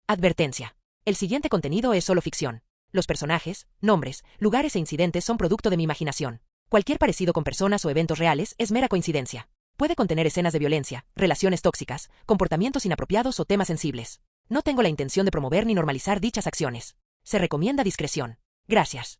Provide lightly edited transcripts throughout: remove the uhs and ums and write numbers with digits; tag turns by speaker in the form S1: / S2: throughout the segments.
S1: Advertencia. El siguiente contenido es solo ficción. Los personajes, nombres, lugares e incidentes son producto de mi imaginación. Cualquier parecido con personas o eventos reales es mera coincidencia. Puede contener escenas de violencia, relaciones tóxicas, comportamientos inapropiados o temas sensibles. No tengo la intención de promover ni normalizar dichas acciones. Se recomienda discreción. Gracias.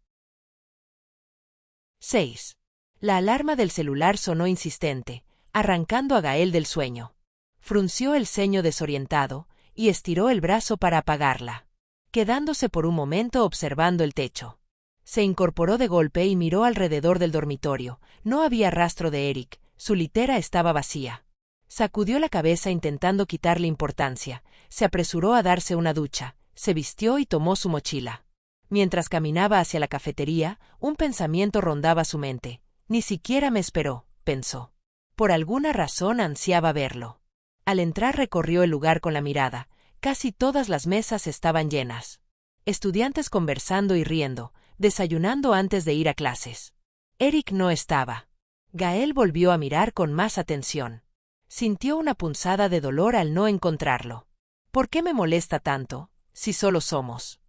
S1: 6. La alarma del celular sonó insistente, arrancando a Gael del sueño. Frunció el ceño desorientado y estiró el brazo para apagarla, quedándose por un momento observando el techo. Se incorporó de golpe y miró alrededor del dormitorio. No había rastro de Eric, su litera estaba vacía. Sacudió la cabeza intentando quitarle importancia, se apresuró a darse una ducha, se vistió y tomó su mochila. Mientras caminaba hacia la cafetería, un pensamiento rondaba su mente. Ni siquiera me esperó, pensó. Por alguna razón ansiaba verlo. Al entrar recorrió el lugar con la mirada. Casi todas las mesas estaban llenas. Estudiantes conversando y riendo, desayunando antes de ir a clases. Eric no estaba. Gael volvió a mirar con más atención. Sintió una punzada de dolor al no encontrarlo. ¿Por qué me molesta tanto, si solo somos?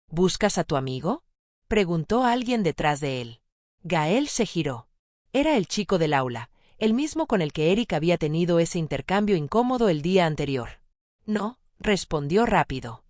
S1: ¿Buscas a tu amigo?, preguntó alguien detrás de él. Gael se giró. Era el chico del aula, el mismo con el que Eric había tenido ese intercambio incómodo el día anterior. No, respondió rápido.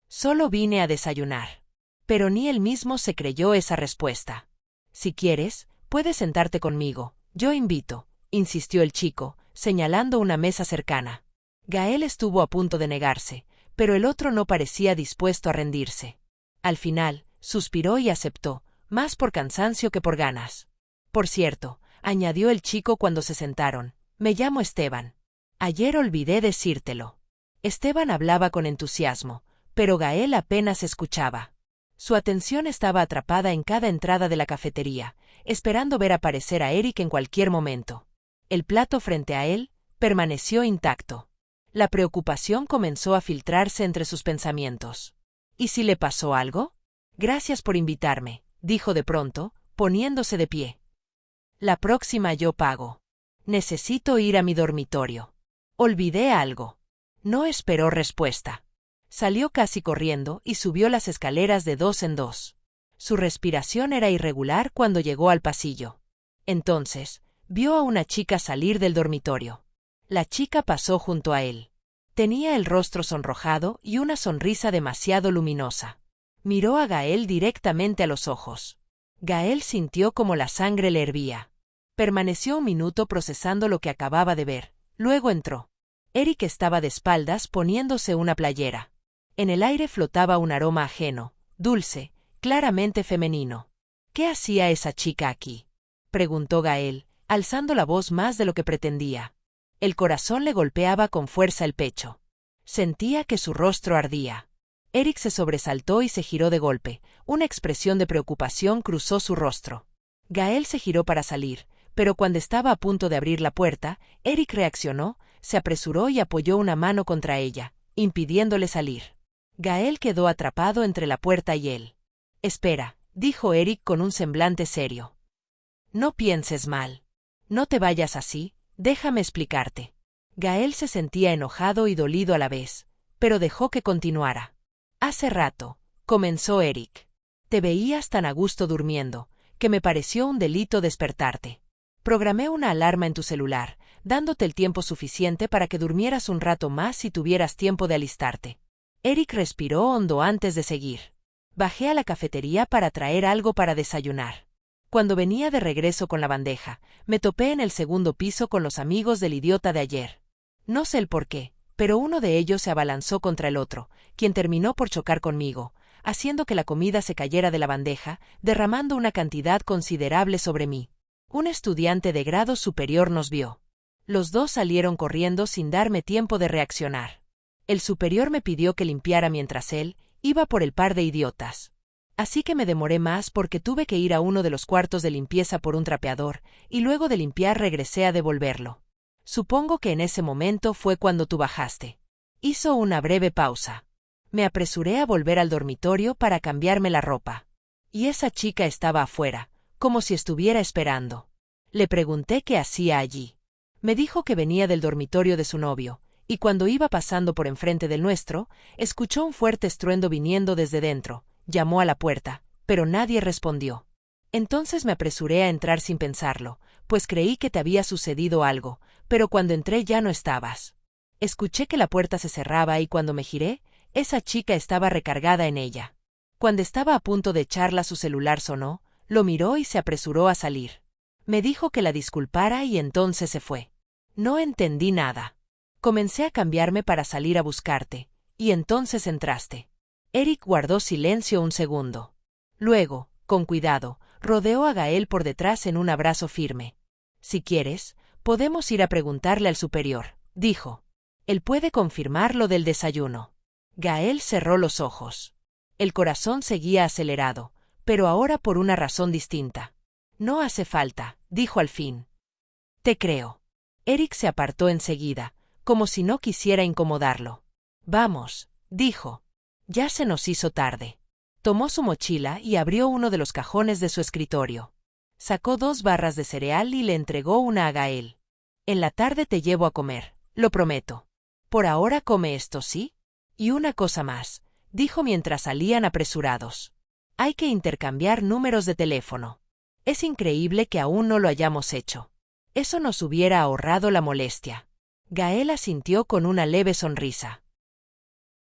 S1: Solo vine a desayunar. Pero ni él mismo se creyó esa respuesta. Si quieres, puedes sentarte conmigo, yo invito, insistió el chico, señalando una mesa cercana. Gael estuvo a punto de negarse, pero el otro no parecía dispuesto a rendirse. Al final, suspiró y aceptó, más por cansancio que por ganas. Por cierto, añadió el chico cuando se sentaron, me llamo Esteban. Ayer olvidé decírtelo. Esteban hablaba con entusiasmo, pero Gael apenas escuchaba. Su atención estaba atrapada en cada entrada de la cafetería, esperando ver aparecer a Eric en cualquier momento. El plato frente a él permaneció intacto. La preocupación comenzó a filtrarse entre sus pensamientos. ¿Y si le pasó algo? Gracias por invitarme, dijo de pronto, poniéndose de pie. La próxima yo pago. Necesito ir a mi dormitorio. Olvidé algo. No esperó respuesta. Salió casi corriendo y subió las escaleras de 2 en 2. Su respiración era irregular cuando llegó al pasillo. Entonces, vio a una chica salir del dormitorio. La chica pasó junto a él. Tenía el rostro sonrojado y una sonrisa demasiado luminosa. Miró a Gael directamente a los ojos. Gael sintió como la sangre le hervía. Permaneció un minuto procesando lo que acababa de ver. Luego entró. Eric estaba de espaldas poniéndose una playera. En el aire flotaba un aroma ajeno, dulce, claramente femenino. ¿Qué hacía esa chica aquí?, preguntó Gael, alzando la voz más de lo que pretendía. El corazón le golpeaba con fuerza el pecho. Sentía que su rostro ardía. Eric se sobresaltó y se giró de golpe. Una expresión de preocupación cruzó su rostro. Gael se giró para salir, pero cuando estaba a punto de abrir la puerta, Eric reaccionó, se apresuró y apoyó una mano contra ella, impidiéndole salir. Gael quedó atrapado entre la puerta y él. «Espera», dijo Eric con un semblante serio. «No pienses mal. No te vayas así, déjame explicarte». Gael se sentía enojado y dolido a la vez, pero dejó que continuara. «Hace rato», comenzó Eric. «Te veías tan a gusto durmiendo, que me pareció un delito despertarte. Programé una alarma en tu celular, dándote el tiempo suficiente para que durmieras un rato más y tuvieras tiempo de alistarte». Eric respiró hondo antes de seguir. «Bajé a la cafetería para traer algo para desayunar. Cuando venía de regreso con la bandeja, me topé en el segundo piso con los amigos del idiota de ayer. No sé el por qué, pero uno de ellos se abalanzó contra el otro, quien terminó por chocar conmigo, haciendo que la comida se cayera de la bandeja, derramando una cantidad considerable sobre mí. Un estudiante de grado superior nos vio. Los dos salieron corriendo sin darme tiempo de reaccionar. El superior me pidió que limpiara mientras él iba por el par de idiotas. Así que me demoré más porque tuve que ir a uno de los cuartos de limpieza por un trapeador, y luego de limpiar regresé a devolverlo. Supongo que en ese momento fue cuando tú bajaste». Hizo una breve pausa. Me apresuré a volver al dormitorio para cambiarme la ropa. Y esa chica estaba afuera, como si estuviera esperando. Le pregunté qué hacía allí. Me dijo que venía del dormitorio de su novio, y cuando iba pasando por enfrente del nuestro, escuchó un fuerte estruendo viniendo desde dentro. Llamó a la puerta, pero nadie respondió. Entonces me apresuré a entrar sin pensarlo, pues creí que te había sucedido algo, pero cuando entré ya no estabas. Escuché que la puerta se cerraba y cuando me giré, esa chica estaba recargada en ella. Cuando estaba a punto de echarla su celular sonó, lo miró y se apresuró a salir. Me dijo que la disculpara y entonces se fue. No entendí nada. Comencé a cambiarme para salir a buscarte, y entonces entraste. Eric guardó silencio un segundo. Luego, con cuidado, rodeó a Gael por detrás en un abrazo firme. Si quieres, podemos ir a preguntarle al superior, dijo. Él puede confirmar lo del desayuno. Gael cerró los ojos. El corazón seguía acelerado, pero ahora por una razón distinta. No hace falta, dijo al fin. Te creo. Eric se apartó enseguida, como si no quisiera incomodarlo. Vamos, dijo. Ya se nos hizo tarde. Tomó su mochila y abrió uno de los cajones de su escritorio. Sacó 2 barras de cereal y le entregó una a Gael. En la tarde te llevo a comer, lo prometo. Por ahora come esto, ¿sí? Y una cosa más, dijo mientras salían apresurados. Hay que intercambiar números de teléfono. Es increíble que aún no lo hayamos hecho. Eso nos hubiera ahorrado la molestia. Gael asintió con una leve sonrisa.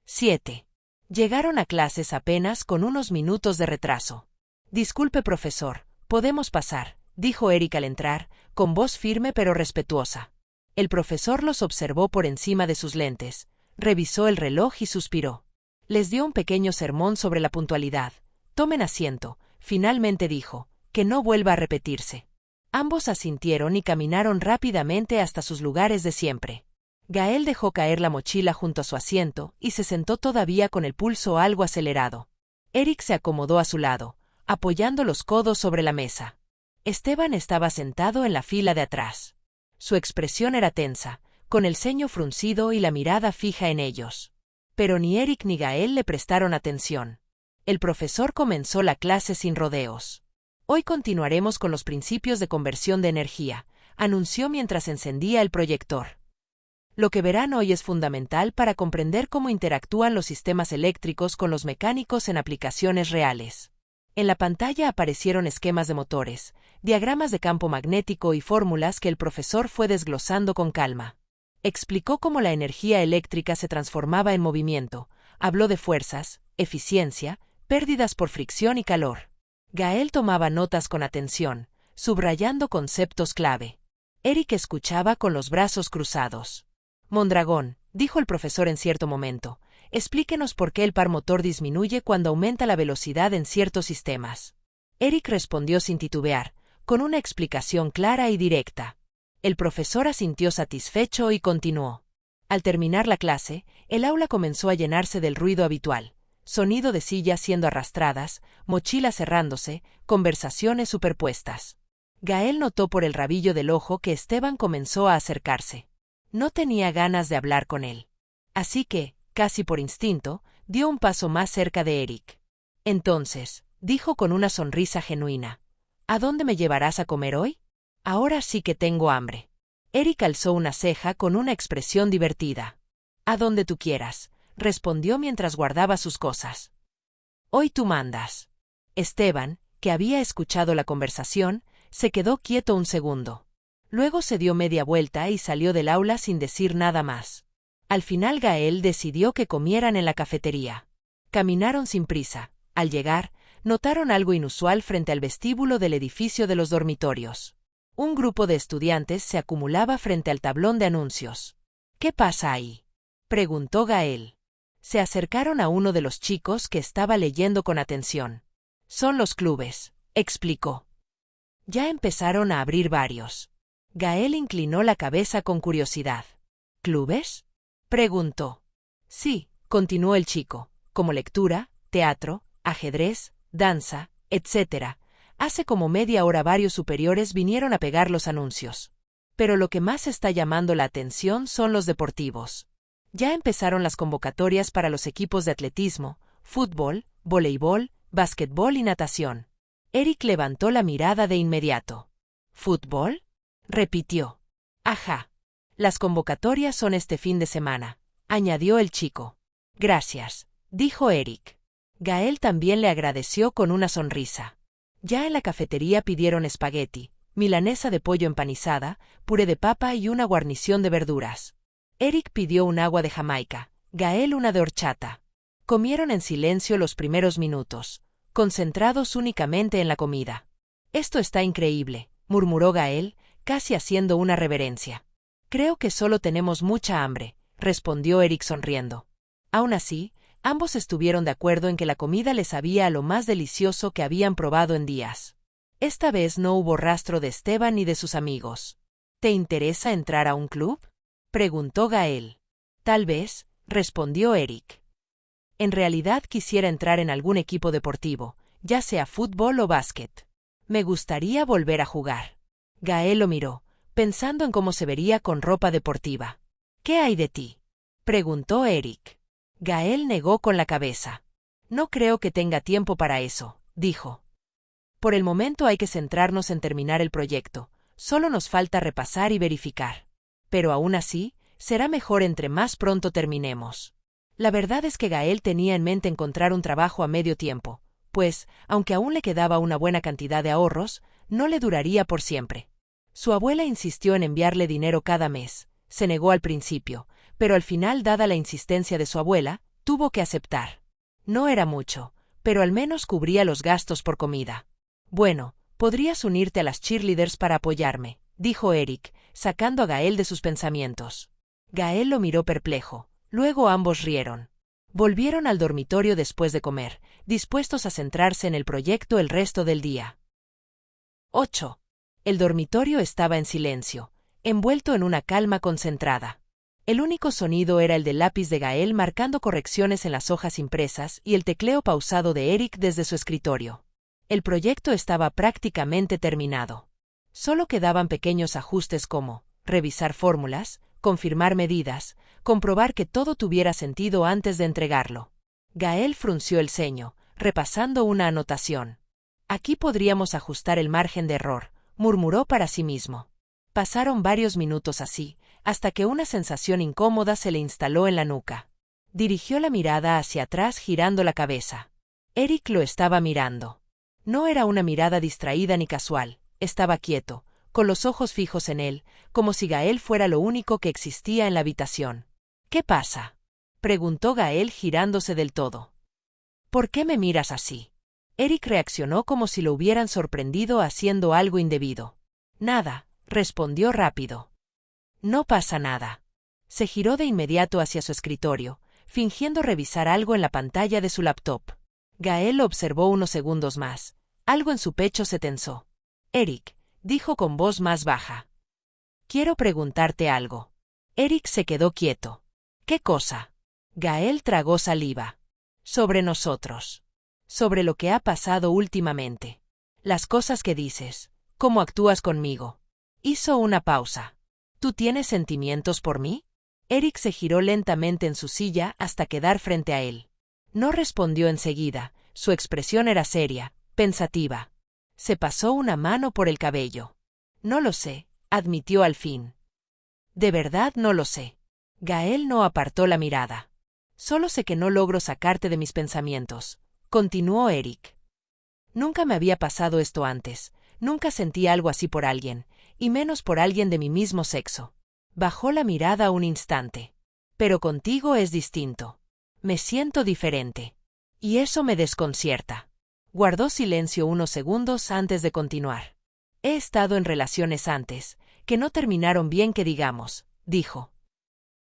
S1: 7. Llegaron a clases apenas con unos minutos de retraso. Disculpe, profesor, podemos pasar, dijo Eric al entrar, con voz firme pero respetuosa. El profesor los observó por encima de sus lentes, revisó el reloj y suspiró. Les dio un pequeño sermón sobre la puntualidad. Tomen asiento, finalmente dijo, que no vuelva a repetirse. Ambos asintieron y caminaron rápidamente hasta sus lugares de siempre. Gael dejó caer la mochila junto a su asiento y se sentó todavía con el pulso algo acelerado. Eric se acomodó a su lado, apoyando los codos sobre la mesa. Esteban estaba sentado en la fila de atrás. Su expresión era tensa, con el ceño fruncido y la mirada fija en ellos. Pero ni Eric ni Gael le prestaron atención. El profesor comenzó la clase sin rodeos. Hoy continuaremos con los principios de conversión de energía, anunció mientras encendía el proyector. Lo que verán hoy es fundamental para comprender cómo interactúan los sistemas eléctricos con los mecánicos en aplicaciones reales. En la pantalla aparecieron esquemas de motores, diagramas de campo magnético y fórmulas que el profesor fue desglosando con calma. Explicó cómo la energía eléctrica se transformaba en movimiento, habló de fuerzas, eficiencia, pérdidas por fricción y calor. Gael tomaba notas con atención, subrayando conceptos clave. Eric escuchaba con los brazos cruzados. Mondragón, dijo el profesor en cierto momento, explíquenos por qué el par motor disminuye cuando aumenta la velocidad en ciertos sistemas. Eric respondió sin titubear, con una explicación clara y directa. El profesor asintió satisfecho y continuó. Al terminar la clase, el aula comenzó a llenarse del ruido habitual. Sonido de sillas siendo arrastradas, mochilas cerrándose, conversaciones superpuestas. Gael notó por el rabillo del ojo que Esteban comenzó a acercarse. No tenía ganas de hablar con él. Así que, casi por instinto, dio un paso más cerca de Eric. Entonces, dijo con una sonrisa genuina, ¿a dónde me llevarás a comer hoy? Ahora sí que tengo hambre. Eric alzó una ceja con una expresión divertida. A donde tú quieras, respondió mientras guardaba sus cosas. Hoy tú mandas. Esteban, que había escuchado la conversación, se quedó quieto un segundo. Luego se dio media vuelta y salió del aula sin decir nada más. Al final Gael decidió que comieran en la cafetería. Caminaron sin prisa. Al llegar, notaron algo inusual frente al vestíbulo del edificio de los dormitorios. Un grupo de estudiantes se acumulaba frente al tablón de anuncios. ¿Qué pasa ahí?, preguntó Gael. Se acercaron a uno de los chicos que estaba leyendo con atención. Son los clubes, explicó. Ya empezaron a abrir varios. Gael inclinó la cabeza con curiosidad. ¿Clubes?, preguntó. Sí, continuó el chico, como lectura, teatro, ajedrez, danza, etc. Hace como media hora varios superiores vinieron a pegar los anuncios. Pero lo que más está llamando la atención son los deportivos. Ya empezaron las convocatorias para los equipos de atletismo, fútbol, voleibol, básquetbol y natación. Eric levantó la mirada de inmediato. ¿Fútbol?, repitió. Ajá. Las convocatorias son este fin de semana, añadió el chico. Gracias, dijo Eric. Gael también le agradeció con una sonrisa. Ya en la cafetería pidieron espagueti, milanesa de pollo empanizada, puré de papa y una guarnición de verduras. Eric pidió un agua de Jamaica, Gael una de horchata. Comieron en silencio los primeros minutos, concentrados únicamente en la comida. Esto está increíble, murmuró Gael, casi haciendo una reverencia. Creo que solo tenemos mucha hambre, respondió Eric sonriendo. Aún así, ambos estuvieron de acuerdo en que la comida les sabía a lo más delicioso que habían probado en días. Esta vez no hubo rastro de Esteban ni de sus amigos. ¿Te interesa entrar a un club?, preguntó Gael. Tal vez, respondió Eric. En realidad quisiera entrar en algún equipo deportivo, ya sea fútbol o básquet. Me gustaría volver a jugar. Gael lo miró, pensando en cómo se vería con ropa deportiva. ¿Qué hay de ti?, preguntó Eric. Gael negó con la cabeza. No creo que tenga tiempo para eso, dijo. Por el momento hay que centrarnos en terminar el proyecto, solo nos falta repasar y verificar. Pero aún así, será mejor entre más pronto terminemos. La verdad es que Gael tenía en mente encontrar un trabajo a medio tiempo, pues, aunque aún le quedaba una buena cantidad de ahorros, no le duraría por siempre. Su abuela insistió en enviarle dinero cada mes, se negó al principio, pero al final, dada la insistencia de su abuela, tuvo que aceptar. No era mucho, pero al menos cubría los gastos por comida. Bueno, podrías unirte a las cheerleaders para apoyarme, dijo Eric, sacando a Gael de sus pensamientos. Gael lo miró perplejo, luego ambos rieron. Volvieron al dormitorio después de comer, dispuestos a centrarse en el proyecto el resto del día. 8. El dormitorio estaba en silencio, envuelto en una calma concentrada. El único sonido era el del lápiz de Gael marcando correcciones en las hojas impresas y el tecleo pausado de Eric desde su escritorio. El proyecto estaba prácticamente terminado. Solo quedaban pequeños ajustes como revisar fórmulas, confirmar medidas, comprobar que todo tuviera sentido antes de entregarlo. Gael frunció el ceño, repasando una anotación. Aquí podríamos ajustar el margen de error, murmuró para sí mismo. Pasaron varios minutos así, hasta que una sensación incómoda se le instaló en la nuca. Dirigió la mirada hacia atrás girando la cabeza. Eric lo estaba mirando. No era una mirada distraída ni casual, estaba quieto, con los ojos fijos en él, como si Gael fuera lo único que existía en la habitación. ¿Qué pasa?, preguntó Gael girándose del todo. ¿Por qué me miras así? Eric reaccionó como si lo hubieran sorprendido haciendo algo indebido. Nada, respondió rápido. No pasa nada. Se giró de inmediato hacia su escritorio, fingiendo revisar algo en la pantalla de su laptop. Gael lo observó unos segundos más. Algo en su pecho se tensó. Eric, dijo con voz más baja. Quiero preguntarte algo. Eric se quedó quieto. ¿Qué cosa? Gael tragó saliva. Sobre nosotros. Sobre lo que ha pasado últimamente. Las cosas que dices. ¿Cómo actúas conmigo? Hizo una pausa. ¿Tú tienes sentimientos por mí? Eric se giró lentamente en su silla hasta quedar frente a él. No respondió enseguida, su expresión era seria, pensativa. Se pasó una mano por el cabello. No lo sé, admitió al fin. De verdad no lo sé. Gael no apartó la mirada. Solo sé que no logro sacarte de mis pensamientos, continuó Eric. Nunca me había pasado esto antes, nunca sentí algo así por alguien, y menos por alguien de mi mismo sexo. Bajó la mirada un instante. Pero contigo es distinto. Me siento diferente. Y eso me desconcierta. Guardó silencio unos segundos antes de continuar. He estado en relaciones antes, que no terminaron bien que digamos, dijo.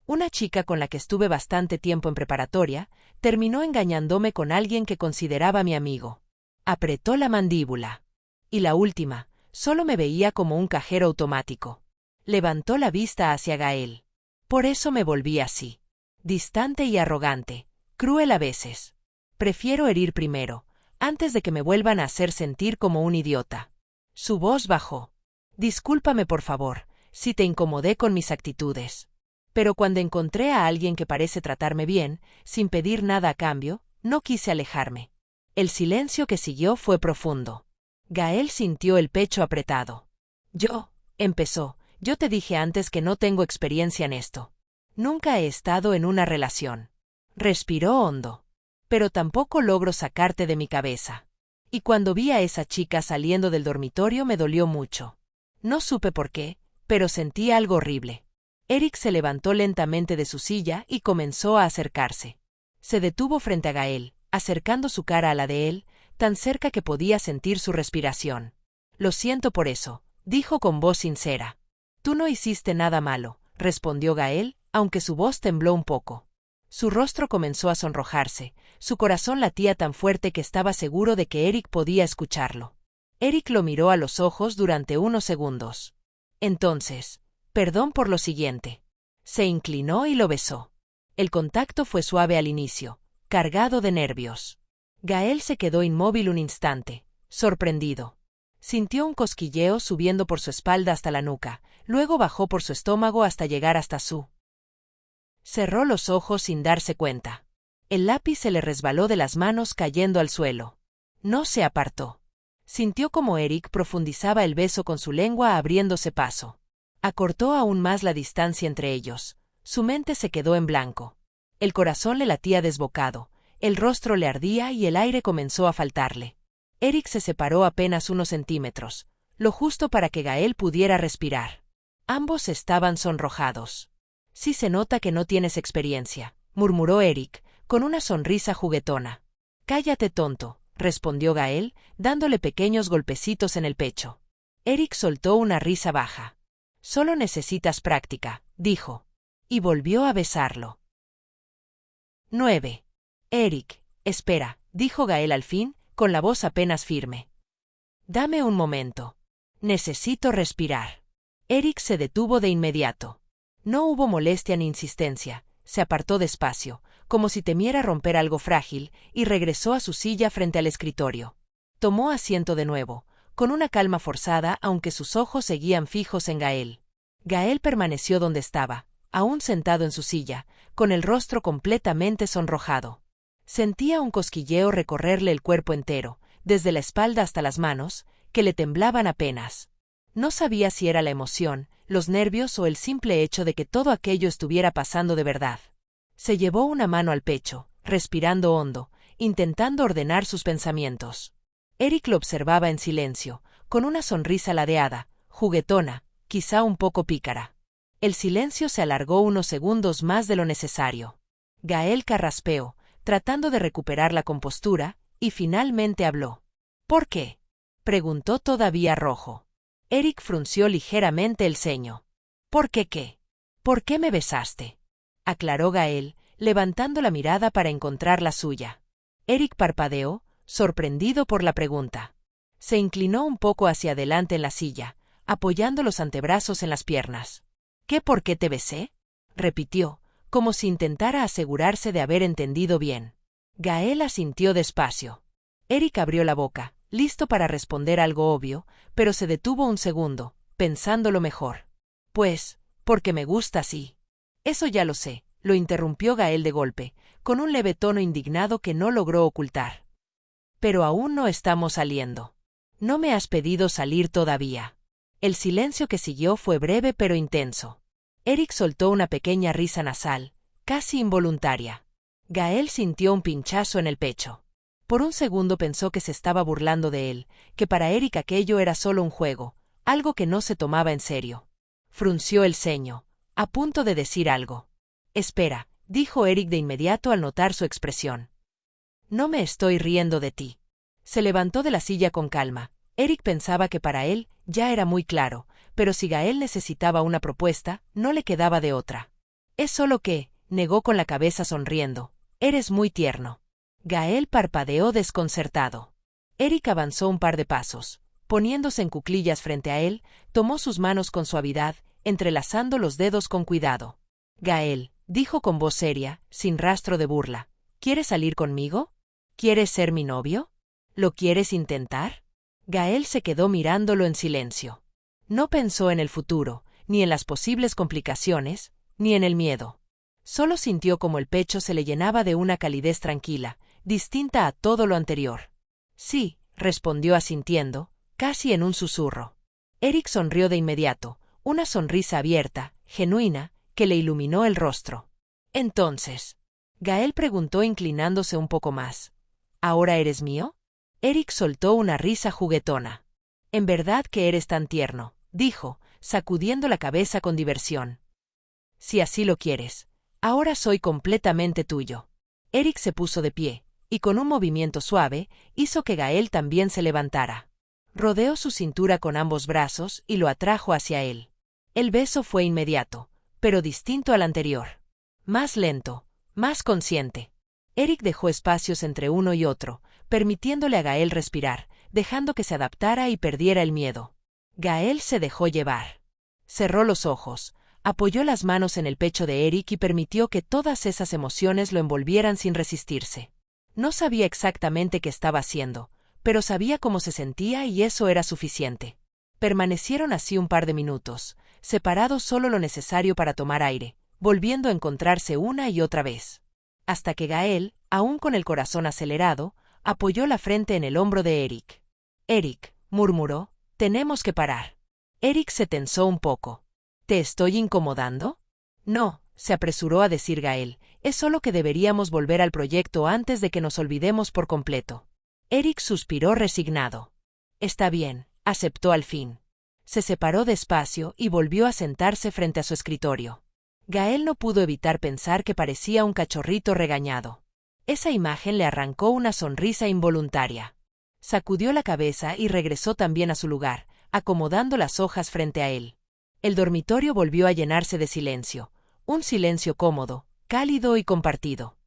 S1: Una chica con la que estuve bastante tiempo en preparatoria, terminó engañándome con alguien que consideraba mi amigo. Apretó la mandíbula. Y la última, solo me veía como un cajero automático. Levantó la vista hacia Gael. Por eso me volví así. Distante y arrogante, cruel a veces. Prefiero herir primero, antes de que me vuelvan a hacer sentir como un idiota. Su voz bajó. Discúlpame por favor, si te incomodé con mis actitudes. Pero cuando encontré a alguien que parece tratarme bien, sin pedir nada a cambio, no quise alejarme. El silencio que siguió fue profundo. Gael sintió el pecho apretado. Yo, empezó, Yo te dije antes que no tengo experiencia en esto. Nunca he estado en una relación. Respiró hondo. Pero tampoco logro sacarte de mi cabeza. Y cuando vi a esa chica saliendo del dormitorio me dolió mucho. No supe por qué, pero sentí algo horrible. Eric se levantó lentamente de su silla y comenzó a acercarse. Se detuvo frente a Gael, acercando su cara a la de él, tan cerca que podía sentir su respiración. Lo siento por eso, dijo con voz sincera. Tú no hiciste nada malo, respondió Gael, aunque su voz tembló un poco. Su rostro comenzó a sonrojarse, su corazón latía tan fuerte que estaba seguro de que Eric podía escucharlo. Eric lo miró a los ojos durante unos segundos. Entonces, perdón por lo siguiente. Se inclinó y lo besó. El contacto fue suave al inicio, cargado de nervios. Gael se quedó inmóvil un instante, sorprendido. Sintió un cosquilleo subiendo por su espalda hasta la nuca, luego bajó por su estómago hasta llegar hasta su. Cerró los ojos sin darse cuenta. El lápiz se le resbaló de las manos cayendo al suelo. No se apartó. Sintió como Eric profundizaba el beso con su lengua abriéndose paso. Acortó aún más la distancia entre ellos. Su mente se quedó en blanco. El corazón le latía desbocado, el rostro le ardía y el aire comenzó a faltarle. Eric se separó apenas unos centímetros, lo justo para que Gael pudiera respirar. Ambos estaban sonrojados. Sí se nota que no tienes experiencia, murmuró Eric, con una sonrisa juguetona. Cállate, tonto, respondió Gael, dándole pequeños golpecitos en el pecho. Eric soltó una risa baja. Solo necesitas práctica, dijo. Y volvió a besarlo. 9. Eric, espera, dijo Gael al fin, con la voz apenas firme. Dame un momento. Necesito respirar. Eric se detuvo de inmediato. No hubo molestia ni insistencia, se apartó despacio, como si temiera romper algo frágil, y regresó a su silla frente al escritorio. Tomó asiento de nuevo, con una calma forzada aunque sus ojos seguían fijos en Gael. Gael permaneció donde estaba, aún sentado en su silla, con el rostro completamente sonrojado. Sentía un cosquilleo recorrerle el cuerpo entero, desde la espalda hasta las manos, que le temblaban apenas. No sabía si era la emoción, los nervios o el simple hecho de que todo aquello estuviera pasando de verdad. Se llevó una mano al pecho, respirando hondo, intentando ordenar sus pensamientos. Eric lo observaba en silencio, con una sonrisa ladeada, juguetona, quizá un poco pícara. El silencio se alargó unos segundos más de lo necesario. Gael carraspeó, tratando de recuperar la compostura, y finalmente habló. ¿Por qué?, preguntó todavía rojo. Eric frunció ligeramente el ceño. ¿Por qué qué? ¿Por qué me besaste?, aclaró Gael, levantando la mirada para encontrar la suya. Eric parpadeó, sorprendido por la pregunta. Se inclinó un poco hacia adelante en la silla, apoyando los antebrazos en las piernas. ¿Qué por qué te besé?, repitió, como si intentara asegurarse de haber entendido bien. Gael asintió despacio. Eric abrió la boca, listo para responder algo obvio, pero se detuvo un segundo, pensándolo mejor. Pues, porque me gusta así. Eso ya lo sé, lo interrumpió Gael de golpe, con un leve tono indignado que no logró ocultar. Pero aún no estamos saliendo. No me has pedido salir todavía. El silencio que siguió fue breve pero intenso. Eric soltó una pequeña risa nasal, casi involuntaria. Gael sintió un pinchazo en el pecho. Por un segundo pensó que se estaba burlando de él, que para Eric aquello era solo un juego, algo que no se tomaba en serio. Frunció el ceño, a punto de decir algo. Espera, dijo Eric de inmediato al notar su expresión. No me estoy riendo de ti. Se levantó de la silla con calma. Eric pensaba que para él ya era muy claro, pero si Gael necesitaba una propuesta, no le quedaba de otra. Es solo que, negó con la cabeza sonriendo, eres muy tierno. Gael parpadeó desconcertado. Eric avanzó un par de pasos. Poniéndose en cuclillas frente a él, tomó sus manos con suavidad, entrelazando los dedos con cuidado. Gael, dijo con voz seria, sin rastro de burla, ¿quieres salir conmigo? ¿Quieres ser mi novio? ¿Lo quieres intentar? Gael se quedó mirándolo en silencio. No pensó en el futuro, ni en las posibles complicaciones, ni en el miedo. Solo sintió como el pecho se le llenaba de una calidez tranquila, distinta a todo lo anterior. Sí, respondió asintiendo, casi en un susurro. Eric sonrió de inmediato, una sonrisa abierta, genuina, que le iluminó el rostro. Entonces, Gael preguntó inclinándose un poco más. ¿Ahora eres mío? Eric soltó una risa juguetona. En verdad que eres tan tierno, dijo, sacudiendo la cabeza con diversión. Si así lo quieres. Ahora soy completamente tuyo. Eric se puso de pie, y con un movimiento suave, hizo que Gael también se levantara. Rodeó su cintura con ambos brazos y lo atrajo hacia él. El beso fue inmediato, pero distinto al anterior. Más lento, más consciente. Eric dejó espacios entre uno y otro, permitiéndole a Gael respirar, dejando que se adaptara y perdiera el miedo. Gael se dejó llevar. Cerró los ojos, apoyó las manos en el pecho de Eric y permitió que todas esas emociones lo envolvieran sin resistirse. No sabía exactamente qué estaba haciendo, pero sabía cómo se sentía y eso era suficiente. Permanecieron así un par de minutos, separados solo lo necesario para tomar aire, volviendo a encontrarse una y otra vez. Hasta que Gael, aún con el corazón acelerado, apoyó la frente en el hombro de Eric. «Eric», murmuró, «tenemos que parar». Eric se tensó un poco. «¿Te estoy incomodando?» «No», se apresuró a decir Gael, «es solo que deberíamos volver al proyecto antes de que nos olvidemos por completo». Eric suspiró resignado. «Está bien», aceptó al fin. Se separó despacio y volvió a sentarse frente a su escritorio. Gael no pudo evitar pensar que parecía un cachorrito regañado. Esa imagen le arrancó una sonrisa involuntaria. Sacudió la cabeza y regresó también a su lugar, acomodando las hojas frente a él. El dormitorio volvió a llenarse de silencio, un silencio cómodo, cálido y compartido.